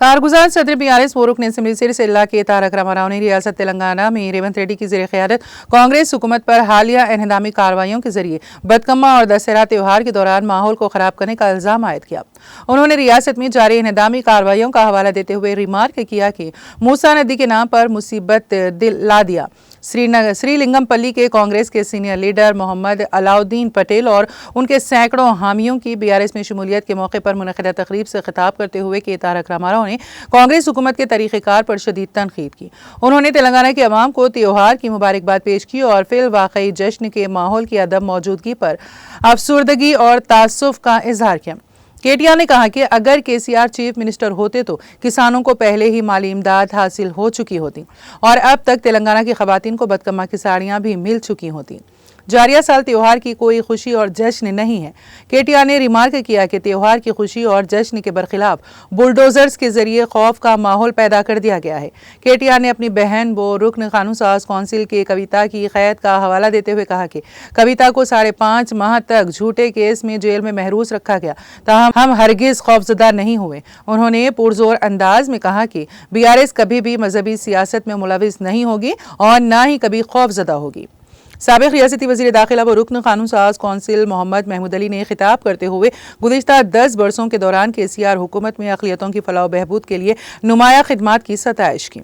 कारगुजार सदर बीआरएस वोरुक ने असेंबली से सिल्ला के तारक रामाराव ने रियासत तेलंगाना में रेवंत रेड्डी की ज़ेर क़यादत कांग्रेस हुकूमत पर हालिया इन्हदामी कार्रवाइयों के जरिए बदकम्मा और दशहरा त्यौहार के दौरान माहौल को ख़राब करने का इल्ज़ाम आयद किया। उन्होंने रियासत में जारी इन्हदामी कार्रवाइयों का हवाला देते हुए रिमार्क किया कि मूसा नदी के नाम पर मुसीबत ला दिया। श्रीलिंगमपल्ली के कांग्रेस के सीनियर लीडर मोहम्मद अलाउद्दीन पटेल और उनके सैकड़ों हामियों की बीआरएस में शमूलियत के मौके पर मुनक़िदा तकरीब से खिताब करते हुए के तारक रामाराव ने कांग्रेस हुकूमत के तरीक़ेकार पर शदीद तनकीद की। उन्होंने तेलंगाना के अवाम को त्योहार की मुबारकबाद पेश की और फिल वाकई जश्न के माहौल की अदम मौजूदगी पर अफसुर्दगी और तासुफ का इजहार किया। केटीआर ने कहा कि अगर केसीआर चीफ मिनिस्टर होते तो किसानों को पहले ही माली इमदाद हासिल हो चुकी होती और अब तक तेलंगाना की खवातीन को बदकम्मा की साड़ियां भी मिल चुकी होती। जारिया साल त्योहार की कोई खुशी और जश्न नहीं है। केटीआर ने रिमार्क किया कि त्योहार की खुशी और जश्न के बरखिलाफ बुलडोजर्स के जरिए खौफ का माहौल पैदा कर दिया गया है। केटीआर ने अपनी बहन वो रुकन कानून साज कौंसिल के कविता की कैद का हवाला देते हुए कहा कि कविता को 5.5 माह तक झूठे केस में जेल में महरूस रखा गया, ताहम हम हरगिज खौफजदा नहीं हुए। उन्होंने पुरजोर अंदाज में कहा कि बीआरएस कभी भी मजहबी सियासत में मुलविस नहीं होगी और न ही कभी खौफजदा होगी। साबिक रियासती वज़ीर दाखिला व रुकन कानून साज कौंसिल मोहम्मद महमूद अली ने खिताब करते हुए गुज़िश्ता 10 बरसों के दौरान केसीआर हुकूमत में अक़लियतों की फलाह बहबूद के लिए नुमाया खिदमात की सताइश की।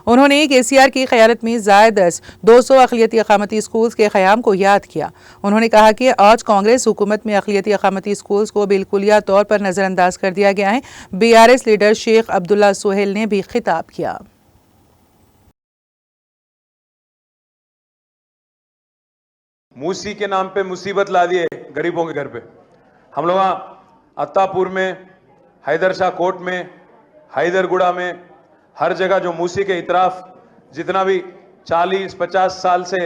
उन्होंने केसीआर की क़यादत में ज़ायद 200 अक़लियती अक़ामती स्कूल्स के क़याम को याद किया। उन्होंने कहा कि आज कांग्रेस हुकूमत में अक़लियती अक़ामती स्कूल्स को बिल्कुलिया तौर पर नज़रअंदाज कर दिया गया है। बीआरएस लीडर शेख अब्दुल्ला सोहेल ने भी खिताब किया। मूसी के नाम पे मुसीबत ला दिए गरीबों के घर पे। हम लोग अत्तापुर में, हैदर शाह कोट में, हैदरगुड़ा में, हर जगह जो मूसी के इतराफ जितना भी 40-50 साल से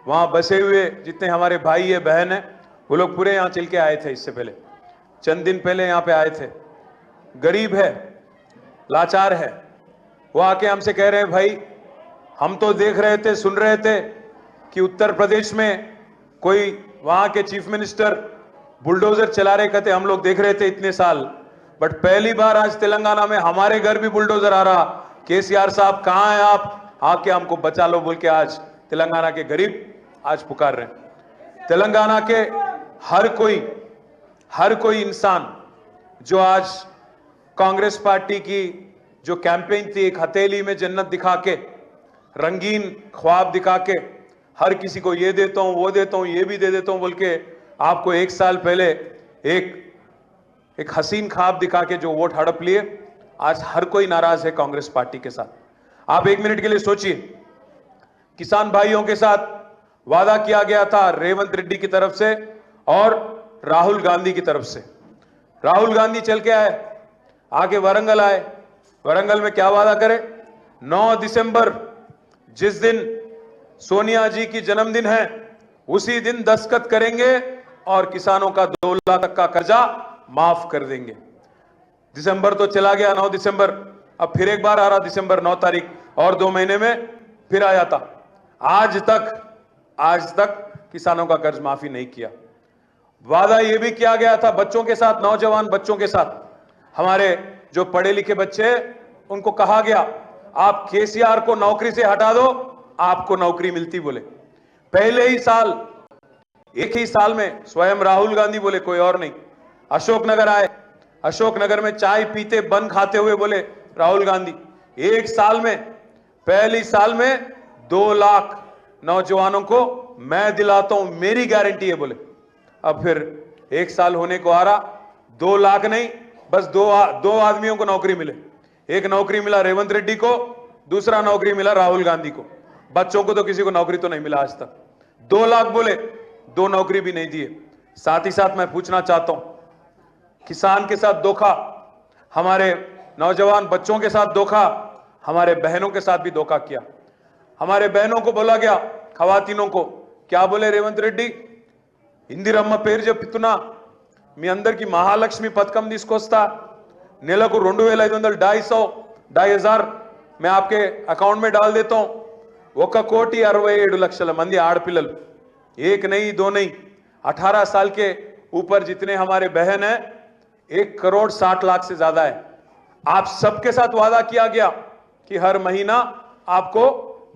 वहाँ बसे हुए जितने हमारे भाई है बहन है, वो लोग पूरे यहाँ चल के आए थे। इससे पहले चंद दिन पहले यहाँ पे आए थे। गरीब है, लाचार है, वो आके हमसे कह रहे हैं भाई हम तो देख रहे थे, सुन रहे थे कि उत्तर प्रदेश में कोई वहां के चीफ मिनिस्टर बुलडोजर चला रहे कहते, हम लोग देख रहे थे इतने साल, बट पहली बार आज तेलंगाना में हमारे घर भी बुलडोजर आ रहा। केसीआर साहब कहां हैं आप, आके हमको बचा लो बोल के आज तेलंगाना के गरीब आज पुकार रहे हैं। तेलंगाना के हर कोई इंसान जो आज कांग्रेस पार्टी की जो कैंपेन थी, एक हथेली में जन्नत दिखा के, रंगीन ख्वाब दिखा के, हर किसी को ये देता हूं, वो देता हूं, ये भी दे देता हूं बोल के आपको 1 साल पहले एक हसीन ख्वाब दिखा के जो वोट हड़प लिए, आज हर कोई नाराज है कांग्रेस पार्टी के साथ। आप 1 मिनट के लिए सोचिए, किसान भाइयों के साथ वादा किया गया था रेवंत रेड्डी की तरफ से और राहुल गांधी की तरफ से। राहुल गांधी चल के आए, आगे वारंगल आए। वारंगल में क्या वादा करे, 9 दिसंबर जिस दिन सोनिया जी की जन्मदिन है उसी दिन दस्तखत करेंगे और किसानों का 2 लाख तक का कर्जा माफ कर देंगे। दिसंबर तो चला गया, 9 दिसंबर, अब फिर एक बार आ रहा दिसंबर 9 तारीख, और 2 महीने में फिर आ जाता। आज तक किसानों का कर्ज माफी नहीं किया। वादा यह भी किया गया था बच्चों के साथ, नौजवान बच्चों के साथ, हमारे जो पढ़े लिखे बच्चे उनको कहा गया आप केसीआर को नौकरी से हटा दो, आपको नौकरी मिलती बोले। पहले ही साल, एक ही साल में स्वयं राहुल गांधी बोले, कोई और नहीं, अशोकनगर आए। अशोकनगर में चाय पीते बन खाते हुए बोले राहुल गांधी, एक साल में, पहली साल में 2 लाख नौजवानों को मैं दिलाता हूं, मेरी गारंटी है बोले। अब फिर 1 साल होने को आ रहा, 2 लाख नहीं, बस दो आदमियों को नौकरी मिले। एक नौकरी मिला रेवंत रेड्डी को, दूसरा नौकरी मिला राहुल गांधी को। बच्चों को तो किसी को नौकरी तो नहीं मिला आज तक। 2 लाख बोले, 2 नौकरी भी नहीं दिए। साथ ही साथ मैं पूछना चाहता हूं, किसान के साथ धोखा, हमारे नौजवान बच्चों के साथ धोखा, हमारे बहनों के साथ भी धोखा किया। हमारे बहनों को बोला गया, खवातीनों को क्या बोले रेवंत रेड्डी, इंदिरम्म पेर చెప్తున్నా మీ అందరికి महालक्ष्मी पथकम తీసుకొస్తా, నెలకు 2500 2,500 मैं आपके अकाउंट में डाल देता हूं। 1,67,00,000 मंदी आड़पिल्लल, एक नहीं, 2 नहीं, 18 साल के ऊपर जितने हमारे बहन हैं 1,60,00,000 से ज्यादा है। आप सबके साथ वादा किया गया कि हर महीना आपको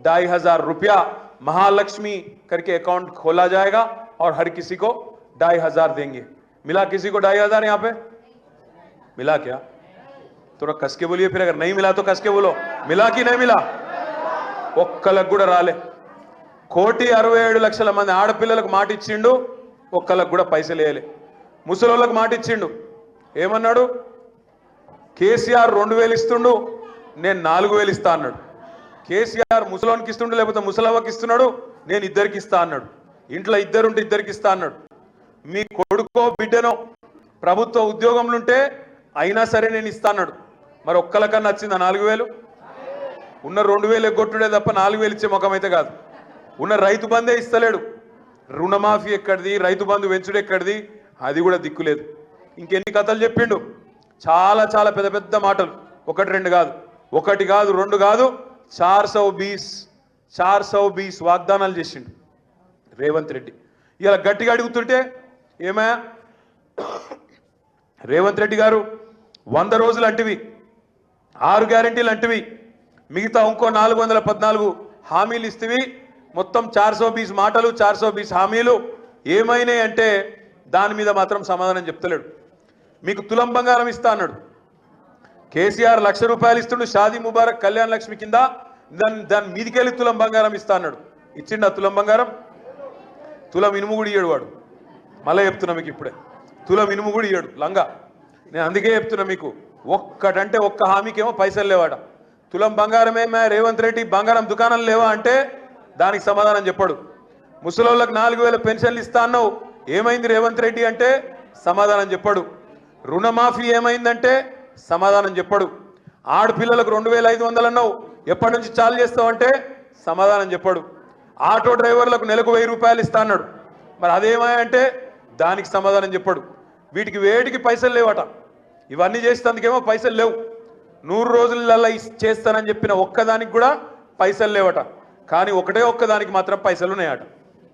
2,500 रुपया महालक्ष्मी करके अकाउंट खोला जाएगा और हर किसी को 2,500 देंगे। मिला किसी को 2,500 यहां पे? मिला क्या? थोड़ा कस के बोलिए, फिर अगर नहीं मिला तो कस के बोलो, मिला कि नहीं मिला? ఒక్కలకు కూడా రాలే। 1,67,00,000 మంది ఆడపిల్లలకు మాట ఇచ్చిండు, ఒక్కలకు కూడా పైసలు వేయలే। ముసలోళ్ళకు మాట ఇచ్చిండు, ఏమన్నాడు? కేసీఆర్ 2,000 ఇస్తుండు, నేను 4,000 ఇస్తా అన్నాడు। కేసీఆర్ ముసలోనికి ఇస్తుండు, లేకపోతే ముసలవ్వకి ఇస్తున్నాడు, నేను ఇద్దరికి ఇస్తా అన్నాడు। ఇంట్లో ఇద్దరుంటే ఇద్దరికి ఇస్తా అన్నాడు। మీ కొడుకో బిడ్డనో ప్రభుత్వ ఉద్యోగంలో ఉంటే అయినా సరే నేను ఇస్తా అన్నాడు। మరి ఒక్కలకన్నా వచ్చిందా 4,000? ఉన్న 2,000 ఎగ్గొట్టుడే తప్ప 4,000 ఇచ్చే ముఖం అయితే కాదు। ఉన్న రైతు బంధే ఇస్తలేడు, రుణమాఫీ ఎక్కడిది, రైతు బంధు వెంచుడు ఎక్కడిది, అది కూడా దిక్కులేదు। ఇంకెన్ని కథలు చెప్పిండు, చాలా చాలా పెద్ద పెద్ద మాటలు, ఒకటి రెండు కాదు, ఒకటి కాదు రెండు కాదు, 420 వాగ్దానాలు చేసిండు రేవంత్ రెడ్డి। ఇలా గట్టిగా అడుగుతుంటే ఏమయ్యా రేవంత్ రెడ్డి గారు 100 రోజులు అంటివి, 6 గ్యారెంటీలు అంటివి, మిగతా ఇంకో 414 హామీలు ఇస్తేవి, మొత్తం 420 మాటలు 420 హామీలు ఏమైనాయి అంటే దాని మీద మాత్రం సమాధానం చెప్తలేడు। మీకు తులం బంగారం ఇస్తా అన్నాడు, కేసీఆర్ 1,00,000 రూపాయలు ఇస్తుండు షాదీ ముబారక్ కళ్యాణ లక్ష్మి కింద, దాని మీదికెళ్ళి తులం బంగారం ఇస్తా అన్నాడు। ఇచ్చిండా తులం బంగారం? తులం ఇనుము కూడా ఇయ్యాడు వాడు। మళ్ళీ చెప్తున్నా మీకు ఇప్పుడే, తులం ఇనుము కూడా ఇయ్యాడు లంగా। నేను అందుకే చెప్తున్నా మీకు, ఒక్కటంటే ఒక్క హామీకేమో పైసలు లేవాడ। తులం బంగారమేమే రేవంత్ రెడ్డి, బంగారం దుకాణాలు లేవా అంటే దానికి సమాధానం చెప్పాడు। ముసలోళ్ళకి 4,000 పెన్షన్లు ఇస్తా అన్నావు, ఏమైంది రేవంత్ రెడ్డి అంటే సమాధానం చెప్పాడు। రుణమాఫీ ఏమైందంటే సమాధానం చెప్పాడు। ఆడపిల్లలకు 2,500 అన్నావు, ఎప్పటి నుంచి చాలు చేస్తావంటే సమాధానం చెప్పాడు। ఆటో డ్రైవర్లకు నెలకు 1,000 రూపాయలు ఇస్తా అన్నాడు, మరి అదేమంటే దానికి సమాధానం చెప్పాడు। వీటికి వేటికి పైసలు లేవట, ఇవన్నీ చేసేందుకేమో పైసలు లేవు। 100 రోజులలో చేస్తానని చెప్పిన ఒక్కదానికి కూడా పైసలు లేవట, కానీ ఒకటే ఒక్కదానికి మాత్రం పైసలు ఉన్నాయట।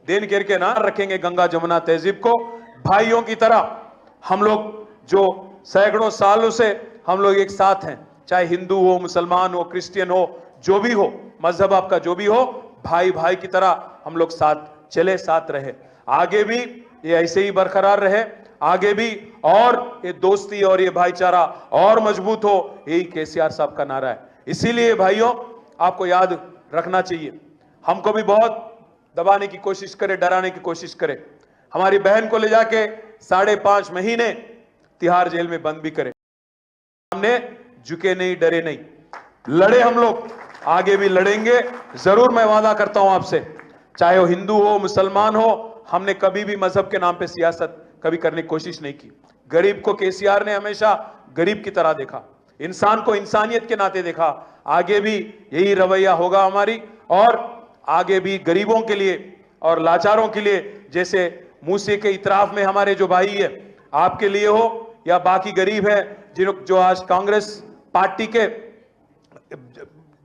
देन करके ना रखेंगे गंगा जमुना तहजीब को। भाइयों की तरह हम लोग जो सैकड़ों सालों से हम लोग एक साथ हैं, चाहे हिंदू हो, मुसलमान हो, क्रिश्चियन हो, जो भी हो, मजहब आपका जो भी हो, भाई भाई की तरह हम लोग साथ चले, साथ रहे, आगे भी ये ऐसे ही बरकरार रहे, आगे भी और ये दोस्ती और ये भाईचारा और मजबूत हो, यही केसीआर साहब का नारा है। इसीलिए भाइयों आपको याद रखना चाहिए, हमको भी बहुत दबाने की कोशिश करे, डराने की कोशिश करे, हमारी बहन को ले जाके 5.5 महीने तिहाड़ जेल में बंद भी करे, हमने झुके नहीं, डरे नहीं, लड़े हम लोग, आगे भी लड़ेंगे जरूर। मैं वादा करता हूं आपसे, चाहे वो हिंदू हो, मुसलमान हो, हमने कभी भी मजहब के नाम पे सियासत कभी करने की कोशिश नहीं की। गरीब को केसीआर ने हमेशा गरीब की तरह देखा, इंसान को इंसानियत के नाते देखा, आगे भी यही रवैया होगा हमारी, और आगे भी गरीबों के लिए और लाचारों के लिए, जैसे मूसे के इतराफ में हमारे जो भाई है, आपके लिए हो या बाकी गरीब है जो आज कांग्रेस पार्टी के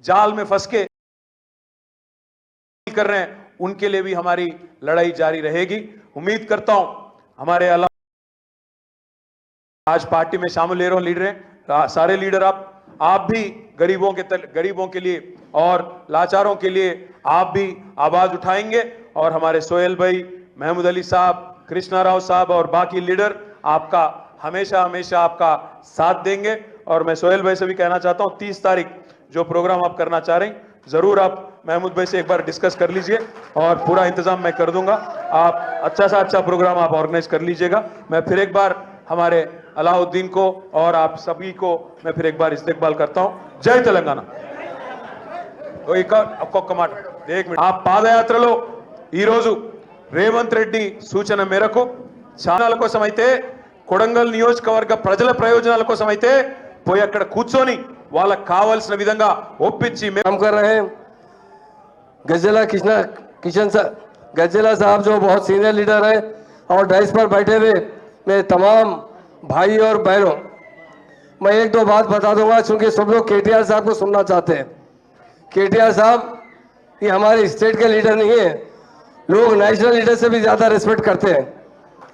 जाल में फंस के कर रहे हैं, उनके लिए भी हमारी लड़ाई जारी रहेगी। उम्मीद करता हूं हमारे अलावा आज पार्टी में शामिल ले रहे हो लीडर हैं, सारे लीडर आप भी गरीबों के लिए और लाचारों के लिए आप भी आवाज उठाएंगे, और हमारे सोहेल भाई, महमूद अली साहब, कृष्णा राव साहब और बाकी लीडर आपका हमेशा हमेशा आपका साथ देंगे। और मैं सोहेल भाई से भी कहना चाहता हूं, 30 तारीख जो प्रोग्राम आप करना चाह रहे हैं, जरूर आप महमूद भाई से एक बार डिस्कस कर लीजिए, और पूरा इंतजाम मैं कर दूंगा, आप अच्छा सा अच्छा प्रोग्राम आप ऑर्गेनाइज कर लीजिएगा। मैं फिर एक बार हमारे अलाउद्दीन को और आप सभी को मैं फिर एक बार इस्तेकबाल करता हूं। जय तेलंगाना। ఒక్కొక్క మాట ఆ పాదయాత్రలో ఈరోజు రేవంత్ రెడ్డి సూచన మేరకు ఛానల్ కోసం అయితే, కొడంగల్ నియోజకవర్గ ప్రజల ప్రయోజనాల కోసం అయితే పోయి అక్కడ కూర్చొని వాళ్ళకి కావాల్సిన విధంగా ఒప్పించి काम कर रहे हैं। गजेला साहब जो बहुत सीनियर लीडर है, और डाइस पर बैठे हुए मेरे तमाम भाई और बहनों, मैं एक दो बात बता दूंगा, क्योंकि सब लोग केटीआर साहब को सुनना चाहते हैं। केटीआर साहब ये हमारे स्टेट के लीडर नहीं है, लोग नेशनल लीडर से भी ज़्यादा रिस्पेक्ट करते हैं।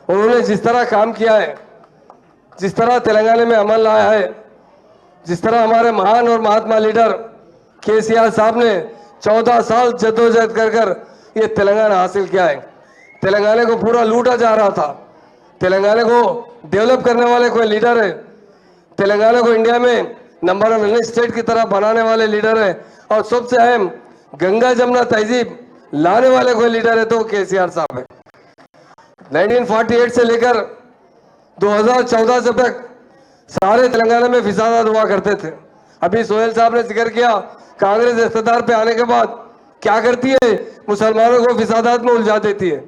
उन्होंने जिस तरह काम किया है, जिस तरह तेलंगाना में अमल लाया है, जिस तरह हमारे महान और महात्मा लीडर केसीआर साहब ने 14 साल जद्दोजहद कर कर ये तेलंगाना हासिल किया है। तेलंगाना को पूरा लूटा जा रहा था। तेलंगाना को डेवलप करने वाले कोई लीडर है। तेलंगाना को इंडिया में नंबर 1 स्टेट की तरह बनाने वाले लीडर है। और सबसे अहम गंगा जमुना तहजीब लाने वाले कोई लीडर है तो केसीआर साहब है। 1948 से लेकर 2014 से तक सारे तेलंगाना में फिसादात हुआ करते थे। अभी सोहेल साहब ने जिक्र किया कांग्रेस इख्तियार पे आने के बाद क्या करती है, मुसलमानों को फिसादात में उलझा देती है,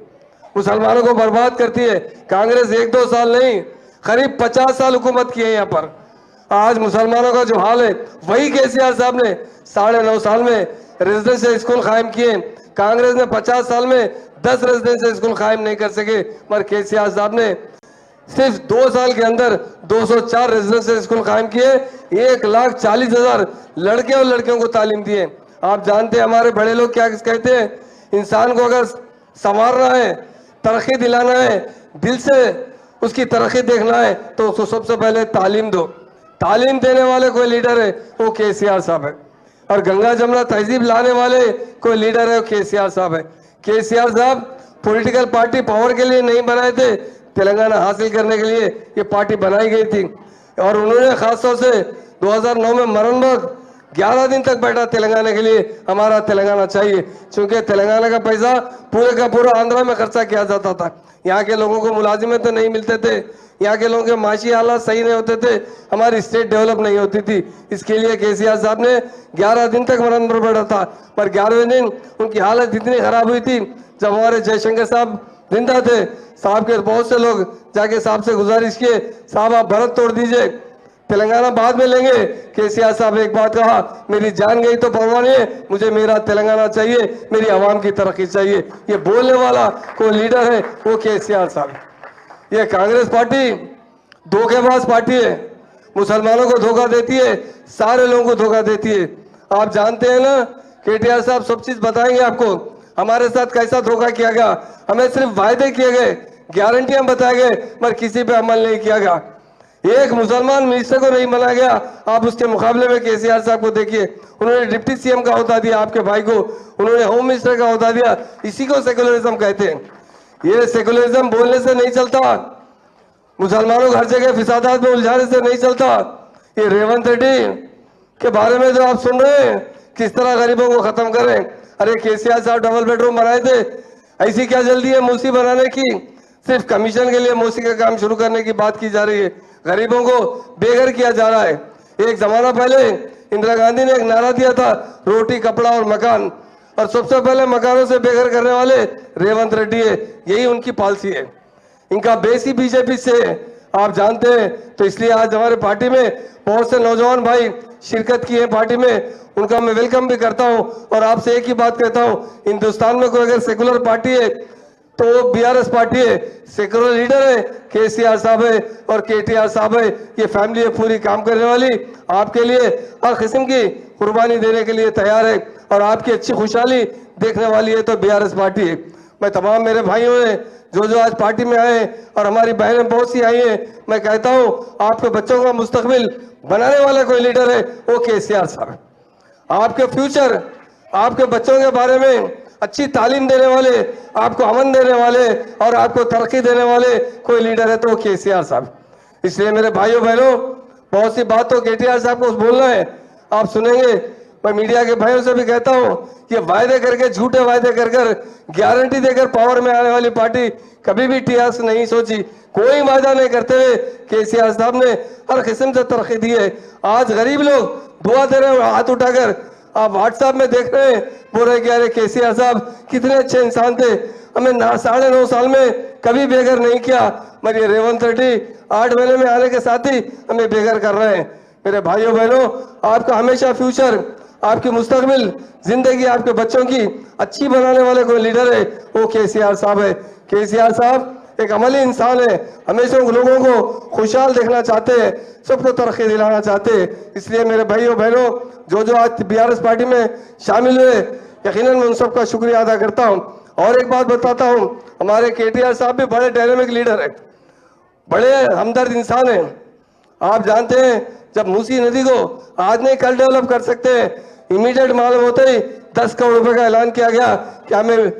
मुसलमानों को बर्बाद करती है। कांग्रेस 1-2 साल नहीं करीब 50 साल हुकूमत की है यहाँ पर। आज मुसलमानों का जो हाल है वही केसीआर साहब ने 9.5 साल में रेजिडेंशियल स्कूल कायम किए। कांग्रेस ने 50 साल में 10 रेजिडेंशियल स्कूल कायम नहीं कर सके, मगर केसीआर साहब ने सिर्फ 2 साल के अंदर 204 रेजिडेंशियल स्कूल कायम किए। 1,40,000 लड़के और लड़कियों को तालीम दिए। आप जानते हैं हमारे बड़े लोग क्या कहते हैं, इंसान को अगर संवारना है, तरक्की दिलाना है, दिल से उसकी तरक्की देखना है तो उसको सबसे पहले तालीम दो। तालीम देने वाले कोई लीडर है वो केसीआर साहब है। और गंगा जमुना तहजीब लाने वाले कोई लीडर है वो केसीआर साहब है। केसीआर साहब पॉलिटिकल पार्टी पावर के लिए नहीं बनाए थे, तेलंगाना हासिल करने के लिए ये पार्टी बनाई गई थी। और उन्होंने खासतौर से 2009 में मरण वक्त 11 दिन तक बैठा तेलंगाना के लिए, हमारा तेलंगाना चाहिए, क्योंकि तेलंगाना का पैसा पूरे का पूरा आंध्रा में खर्चा किया जाता था। यहाँ के लोगों को मुलाजिमें तो नहीं मिलते थे, यहाँ के लोगों के माशी हालात सही नहीं होते थे, हमारी स्टेट डेवलप नहीं होती थी। इसके लिए केसीआर साहब ने 11 दिन तक मरण पर बैठा था। पर 11वें दिन उनकी हालत इतनी खराब हुई थी, जब हमारे जयशंकर साहब जिंदा थे, साहब के बहुत से लोग जाके साहब से गुजारिश किए, साहब आप भारत तोड़ दीजिए, तेलंगाना बाद में लेंगे। केसीआर साहब एक बात कहा, मेरी जान गई तो परवाह नहीं है, मुझे मेरा तेलंगाना चाहिए, मेरी आवाम की तरक्की चाहिए। ये बोलने वाला कोई लीडर है वो केसीआर साहब। ये कांग्रेस पार्टी धोखेबाज पार्टी है, मुसलमानों को धोखा देती है, सारे लोगों को धोखा देती है। आप जानते हैं ना, केटीआर साहब सब चीज बताएंगे आपको हमारे साथ कैसा धोखा किया गया। हमें सिर्फ वायदे किए गए, गारंटियां बताए गए, मगर किसी पे अमल नहीं किया गया। एक मुसलमान मिनिस्टर को नहीं बनाया गया। आप उसके मुकाबले में केसीआर साहब को देखिए, उन्होंने डिप्टी सीएम का ओहदा दिया आपके भाई को, उन्होंने होम मिनिस्टर का ओहदा दिया। इसी को सेकुलरिज्म कहते हैं। ये सेकुलरिज्म बोलने से नहीं चलता, मुसलमानों को हर जगह फिसादात में उलझाने से नहीं चलता। ये रेवंत रेड्डी के बारे में जो आप सुन रहे हैं, किस तरह गरीबों को खत्म करें। अरे केसीआर साहब डबल बेडरूम बनाए थे, ऐसी क्या जल्दी है मूसी बनाने की? सिर्फ कमीशन के लिए मूसी का काम शुरू करने की बात की जा रही है, गरीबों को बेघर किया जा रहा है। एक जमाना पहले इंदिरा गांधी ने एक नारा दिया था, रोटी कपड़ा और मकान, और सबसे पहले मकानों से बेघर करने वाले रेवंत रेड्डी है। यही उनकी पॉलिसी है, इनका बेस ही बीजेपी से है, आप जानते हैं। तो इसलिए आज हमारे पार्टी में बहुत से नौजवान भाई शिरकत की है पार्टी में, उनका मैं वेलकम भी करता हूं। और आपसे एक ही बात कहता हूं, हिंदुस्तान में कोई अगर सेकुलर पार्टी है तो वो बीआरएस पार्टी है। सेकुलर लीडर है केसीआर साहब है और केटीआर साहब है। ये फैमिली है पूरी काम करने वाली, आपके लिए हर किस्म की कुर्बानी देने के लिए तैयार है, और आपकी अच्छी खुशहाली देखने वाली है तो बीआरएस पार्टी है। मैं तमाम मेरे भाइयों ने जो आज पार्टी में आए और हमारी बहनें बहुत सी आई हैं, मैं कहता हूं आपके बच्चों का मुस्तकबिल बनाने वाला कोई लीडर है वो केसीआर साहब है। आपके फ्यूचर, आपके बच्चों के बारे में अच्छी तालीम देने वाले, आपको अमन देने वाले और आपको तरक्की देने वाले कोई लीडर है तो केसीआर साहब। इसलिए मेरे भाइयों बहनों, बहुत सी बात तो केटीआर साहब को बोलना है, आप सुनेंगे। मैं मीडिया के भाइयों से भी कहता हूं, ये वायदे करके, झूठे वायदे कर गारंटी देकर पावर में आने वाली पार्टी कभी भी टीआर से नहीं सोची। कोई वायदा नहीं करते हुए केसीआर साहब ने हर किस्म से तरक्की दी है। आज गरीब लोग दुआ दे रहे हैं हाथ उठाकर, आप व्हाट्सएप में देख रहे हैं, बोल रहे कि अरे केसीआर साहब कितने अच्छे इंसान थे, हमें 9.5 साल में कभी बेघर नहीं किया, मगर ये रेवंत रेड्डी 8 महीने में आने के साथ ही हमें बेघर कर रहे हैं। मेरे भाइयों बहनों, आपका हमेशा फ्यूचर, आपकी मुस्तकबिल, जिंदगी आपके बच्चों की अच्छी बनाने वाले कोई लीडर है वो केसीआर साहब है। केसीआर साहब एक अमली इंसान है, हमेशा लोगों को खुशहाल देखना चाहते हैं, सबको तरक्की दिलाना चाहते हैं। इसलिए मेरे भाइयों बहनों, जो आज बीआरएस पार्टी में शामिल हुए, यकीनन मैं उन सबका शुक्रिया अदा करता हूं। और एक बात बताता हूं, हमारे केटीआर साहब भी बड़े डायनेमिक लीडर है, बड़े हमदर्द इंसान है। आप जानते हैं जब मूसी नदी को आज नहीं कल डेवलप कर सकते हैं। इमीडिएट मालूम होते ही 10 करोड़ रुपए का ऐलान किया गया कि हमें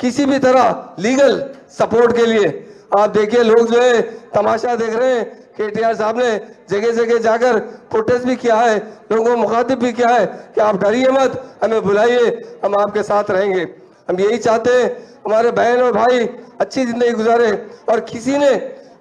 किसी भी तरह लीगल सपोर्ट के लिए। आप देखिए लोग जो है तमाशा देख रहे हैं। केटीआर साहब ने जगह जगह जाकर प्रोटेस्ट भी किया है, लोगों को मुखातिब भी किया है कि आप डरिए मत, हमें बुलाइए, हम आपके साथ रहेंगे। हम यही चाहते हैं हमारे बहन और भाई अच्छी जिंदगी गुजारे। और किसी ने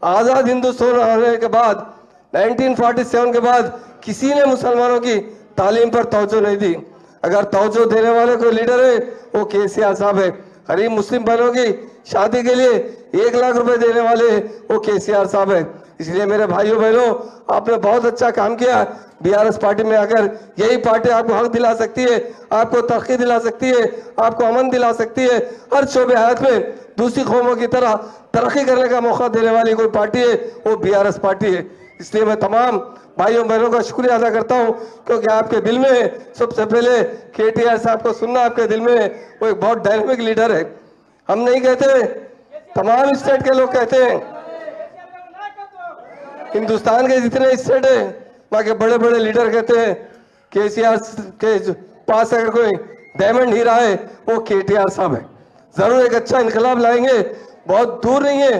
आज़ाद हिंदुस्तान होने के बाद 1947 के बाद किसी ने मुसलमानों की तालीम पर तवज्जो नहीं दी। अगर तवज्जो देने वाले कोई लीडर है वो केसीआर साहब है। गरीब मुस्लिम बहनों की शादी के लिए 1 लाख रुपए देने वाले वो केसीआर साहब है। इसलिए मेरे भाइयों बहनों, आपने बहुत अच्छा काम किया बीआरएस पार्टी में आकर। यही पार्टी आपको हक दिला सकती है, आपको तरक्की दिला सकती है, आपको अमन दिला सकती है। हर शोबे हयात में दूसरी कौमों की तरह तरक्की करने का मौका देने वाली कोई पार्टी है वो बीआरएस पार्टी है। इसलिए मैं तमाम भाइयों बहनों का शुक्रिया अदा करता हूं, क्योंकि आपके दिल में है। सबसे पहले केटीआर साहब को सुनना आपके दिल में है। वो एक बहुत डायनेमिक लीडर है। हम नहीं कहते, तमाम स्टेट के लोग कहते हैं, हिंदुस्तान के जितने स्टेट है वहां के बड़े बड़े लीडर कहते हैं केसीआर के पास अगर कोई डायमंड हीरा है वो केटीआर साहब है। जरूर एक अच्छा इनकलाब लाएंगे, बहुत दूर नहीं है।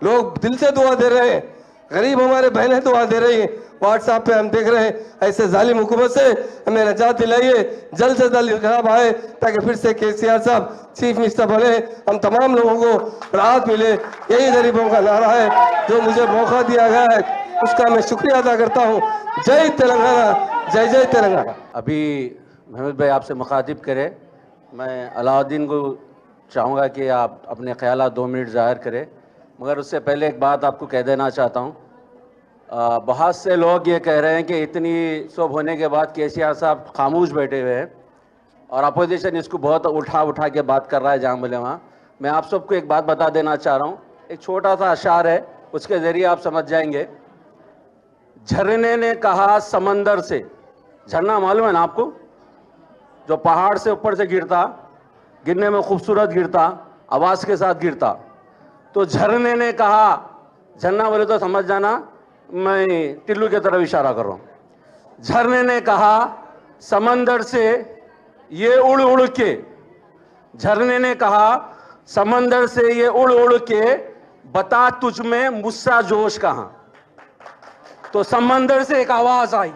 लोग दिल से दुआ दे रहे हैं, गरीब हमारे बहनें दुआ दे रही हैं। व्हाट्सएप पे हम देख रहे हैं। ऐसे जालिम हुकूमत से हमें निजात दिलाइए, जल्द से जल्द इनकलाब आए ताकि फिर से केसीआर साहब चीफ मिनिस्टर बने, हम तमाम लोगों को राहत मिले। यही गरीबों का नारा है। जो मुझे मौका दिया गया है उसका मैं शुक्रिया अदा करता हूँ। जय तेलंगाना, जय जय तेलंगाना। अभी महमूद भाई आपसे मुखातिब करें, मैं अलाउद्दीन को चाहूँगा कि आप अपने ख्यालात 2 मिनट ज़ाहिर करें, मगर उससे पहले एक बात आपको कह देना चाहता हूँ। बहुत से लोग ये कह रहे हैं कि इतनी सब होने के बाद केसीआर साहब खामोश बैठे हुए हैं और अपोजिशन इसको बहुत उठा के बात कर रहा है जहाँ बोले वहाँ। मैं आप सबको एक बात बता देना चाह रहा हूँ, एक छोटा सा अशार है, उसके ज़रिए आप समझ जाएंगे। झरने ने कहा समंदर से, झरना मालूम है ना आपको, जो पहाड़ से ऊपर से गिरता, गिरने में खूबसूरत गिरता, आवाज़ के साथ गिरता। तो झरने ने कहा, झरना बोले तो समझ जाना मैं टिल्लू की तरफ इशारा कर रहा हूं। झरने ने कहा समंदर से ये उड़ उड़ के, झरने ने कहा समंदर से ये उड़ उड़ के बता तुझ में मुस्सा जोश कहां। तो समंदर से एक आवाज आई,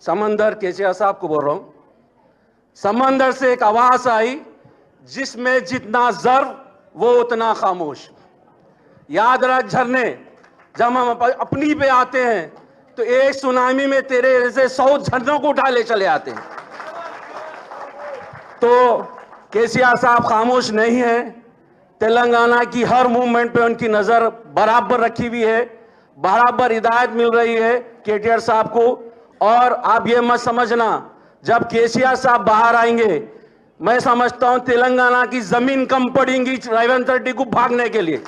समंदर केसीआर साहब को बोल रहा हूं, समंदर से एक आवाज आई जिसमें जितना जर वो उतना खामोश। याद रख झरने, जब हम अपनी पे आते हैं तो एक सुनामी में तेरे जैसे 100 झरनों को उठा ले चले आते हैं। तो केसीआर साहब खामोश नहीं है। तेलंगाना की हर मूवमेंट पे उनकी नजर बराबर रखी हुई है, बराबर हिदायत मिल रही है केटीआर साहब को। और आप ये मत समझना जब केसीआर साहब बाहर आएंगे, मैं समझता हूं तेलंगाना की जमीन कम पड़ेगी रेवंत रेड्डी को भागने के लिए।